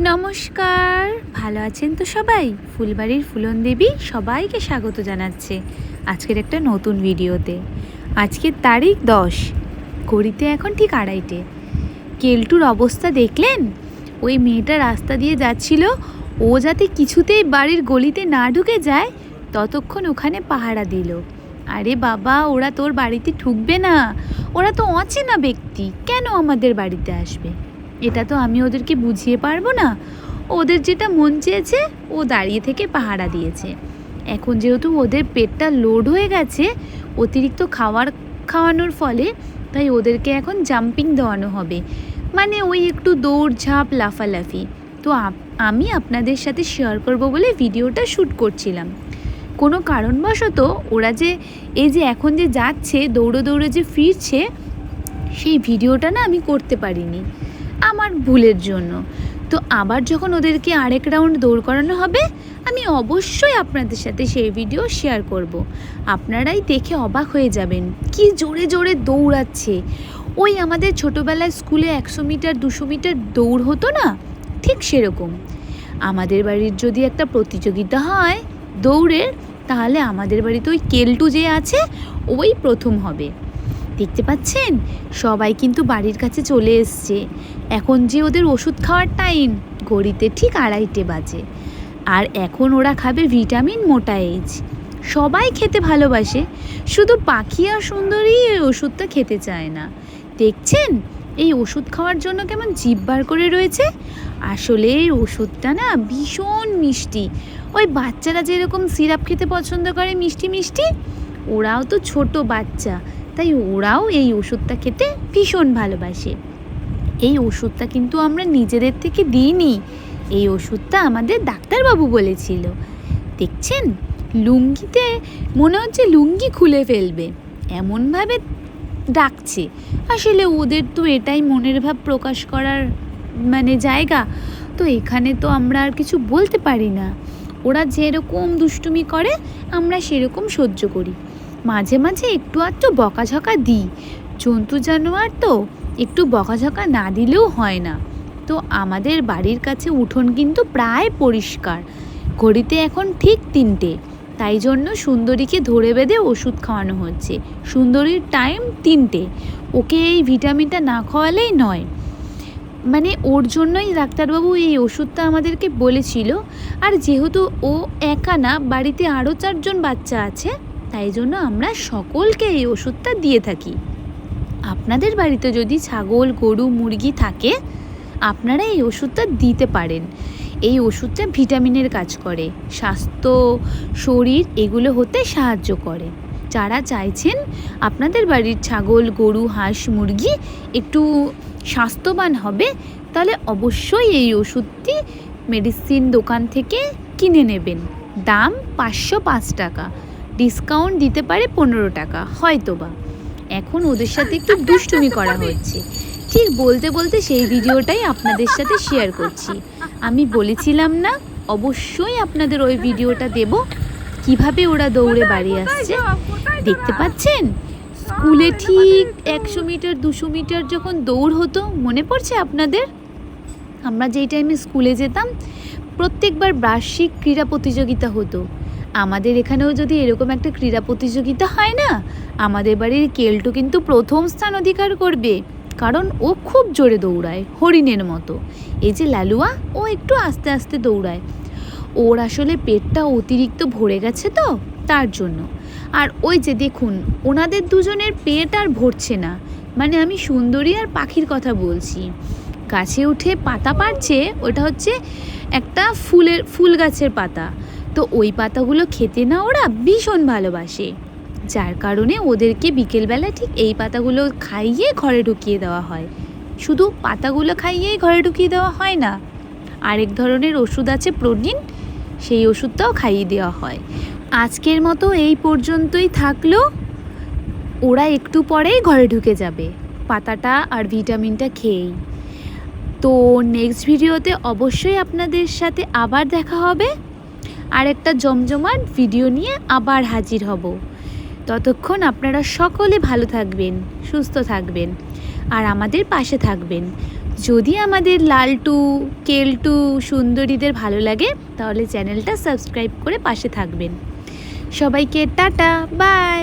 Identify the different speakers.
Speaker 1: নমস্কার, ভালো আছেন তো সবাই? ফুলবাড়ির ফুলন দেবী সবাইকে স্বাগত জানাচ্ছে আজকের একটা নতুন ভিডিওতে। আজকের তারিখ 10, ঘড়িতে এখন ঠিক 2:30। কেলটুর অবস্থা দেখলেন? ওই মেয়েটা রাস্তা দিয়ে যাচ্ছিল, ও যাতে কিছুতেই বাড়ির গলিতে না ঢুকে যায় ততক্ষণ ওখানে পাহারা দিল। আরে বাবা, ওরা তোর বাড়িতে ঢুকবে না, ওরা তো অচেনা ব্যক্তি, কেন আমাদের বাড়িতে আসবে? এটা তো আমি ওদেরকে বুঝিয়ে পারবো না। ওদের যেটা মন চেয়েছে ও দাঁড়িয়ে থেকে পাহারা দিয়েছে। এখন যেহেতু ওদের পেটটা লোড হয়ে গেছে অতিরিক্ত খাওয়ানোর ফলে, তাই ওদেরকে এখন জাম্পিং দেওয়ানো হবে, মানে ওই একটু দৌড়ঝাঁপ লাফালাফি। তো আমি আপনাদের সাথে শেয়ার করব বলে ভিডিওটা শ্যুট করছিলাম। কোনো কারণবশত ওরা যে এই যে এখন যে যাচ্ছে দৌড়ে দৌড়ে যে ফিরছে, সেই ভিডিওটা না আমি করতে পারিনি আমার ভুলের জন্য। তো আবার যখন ওদেরকে আরেক রাউন্ড দৌড় করানো হবে আমি অবশ্যই আপনাদের সাথে সেই ভিডিও শেয়ার করব। আপনারাই দেখে অবাক হয়ে যাবেন কি জোরে জোরে দৌড়াচ্ছে। ওই আমাদের ছোটোবেলায় স্কুলে 100 মিটার 200 মিটার দৌড় হতো না, ঠিক সেরকম আমাদের বাড়ির যদি একটা প্রতিযোগিতা হয় দৌড়ের, তাহলে আমাদের বাড়িতে ওই কেলটু যে আছে ওই প্রথম হবে। দেখতে পাচ্ছেন সবাই কিন্তু বাড়ির কাছে চলে এসছে। এখন যে ওদের ওষুধ খাওয়ার টাইম, ঘড়িতে ঠিক 2:30 বাজে। আর এখন ওরা খাবে ভিটামিন মোটা এজ। সবাই খেতে ভালোবাসে, শুধু পাখি আর সুন্দরী এই ওষুধটা খেতে চায় না। দেখছেন এই ওষুধ খাওয়ার জন্য কেমন জিভ বার করে রয়েছে। আসলে এই ওষুধটা না ভীষণ মিষ্টি। ওই বাচ্চারা যেরকম সিরাপ খেতে পছন্দ করে মিষ্টি মিষ্টি, ওরাও তো ছোট বাচ্চা, তাই ওরাও এই ওষুধটা খেতে ভীষণ ভালোবাসে। এই ওষুধটা কিন্তু আমরা নিজেদের থেকে দিইনি, এই ওষুধটা আমাদের ডাক্তারবাবু বলেছিল। দেখছেন লুঙ্গিতে মনে হচ্ছে লুঙ্গি খুলে ফেলবে, এমনভাবে ডাকছে। আসলে ওদের তো এটাই মনের ভাব প্রকাশ করার মানে জায়গা, তো এখানে তো আমরা আর কিছু বলতে পারি না। ওরা যেরকম দুষ্টুমি করে আমরা সেরকম সহ্য করি। মাঝে মাঝে একটু আধটু বকাঝকা দিই, জন্তু জানোয়ার তো একটু বকাঝকা না দিলেও হয় না। তো আমাদের বাড়ির কাছে উঠোন কিন্তু প্রায় পরিষ্কার। ঘড়িতে এখন ঠিক 3টে, তাই জন্য সুন্দরীকে ধরে বেঁধে ওষুধ খাওয়ানো হচ্ছে। সুন্দরীর টাইম 3টে, ওকে এই ভিটামিনটা না খাওয়ালেই নয়। মানে ওর জন্যই ডাক্তারবাবু এই ওষুধটা আমাদেরকে বলেছিল। আর যেহেতু ও একা না, বাড়িতে আরও 4জন বাচ্চা আছে, তাই জন্য আমরা সকলকে এই ওষুধটা দিয়ে থাকি। আপনাদের বাড়িতে যদি ছাগল গরু মুরগি থাকে আপনারা এই ওষুধটা দিতে পারেন। এই ওষুধটা ভিটামিনের কাজ করে, স্বাস্থ্য শরীর এগুলো হতে সাহায্য করে। যারা চাইছেন আপনাদের বাড়ির ছাগল গরু হাঁস মুরগি একটু স্বাস্থ্যবান হবে, তাহলে অবশ্যই এই ওষুধটি মেডিসিন দোকান থেকে কিনে নেবেন। দাম 505 টাকা, ডিসকাউন্ট দিতে পারে 15 টাকা হয়তোবা। এখন ওদের সাথে একটু দুষ্টুমি করা হচ্ছে, ঠিক বলতে বলতে সেই ভিডিওটাই আপনাদের সাথে শেয়ার করছি। আমি বলেছিলাম না অবশ্যই আপনাদের ওই ভিডিওটা দেব, কিভাবে ওরা দৌড়ে বাড়ি আসছে। দেখতে পাচ্ছেন স্কুলে ঠিক 100 মিটার 200 মিটার যখন দৌড় হতো, মনে পড়ছে আপনাদের? আমরা যেই টাইমে স্কুলে যেতাম প্রত্যেকবার বার্ষিক ক্রীড়া প্রতিযোগিতা হতো। আমাদের এখানেও যদি এরকম একটা ক্রীড়া প্রতিযোগিতা হয় না, আমাদের বাড়ির কেলটু কিন্তু প্রথম স্থান অধিকার করবে, কারণ ও খুব জোরে দৌড়ায় হরিণের মতো। এই যে লালুয়া, ও একটু আস্তে আস্তে দৌড়ায়, ওর আসলে পেটটা অতিরিক্ত ভরে গেছে তো তার জন্য। আর ওই যে দেখুন ওনাদের দুজনের পেট আর ভরছে না, মানে আমি সুন্দরী আর পাখির কথা বলছি। গাছে উঠে পাতা পাড়ছে, ওটা হচ্ছে একটা ফুল গাছের পাতা। তো ওই পাতাগুলো খেতে না ওরা ভীষণ ভালোবাসে, যার কারণে ওদেরকে বিকেলবেলা ঠিক এই পাতাগুলো খাইয়ে ঘরে ঢুকিয়ে দেওয়া হয়। শুধু পাতাগুলো খাইয়েই ঘরে ঢুকিয়ে দেওয়া হয় না, আরেক ধরনের ওষুধ আছে প্রোটিন, সেই ওষুধটাও খাইয়ে দেওয়া হয়। আজকের মতো এই পর্যন্তই থাকলো, ওরা একটু পরেই ঘরে ঢুকে যাবে পাতাটা আর ভিটামিনটা খেয়েই। তো নেক্সট ভিডিওতে অবশ্যই আপনাদের সাথে আবার দেখা হবে, আর একটা জমজমাট ভিডিও নিয়ে আবার হাজির হব। ততক্ষণ আপনারা সকলে ভালো থাকবেন, সুস্থ থাকবেন আর আমাদের পাশে থাকবেন। যদি আমাদের লালটু, কেলটু, সুন্দরীদের ভালো লাগে তাহলে চ্যানেলটা সাবস্ক্রাইব করে পাশে থাকবেন। সবাইকে টাটা, বাই।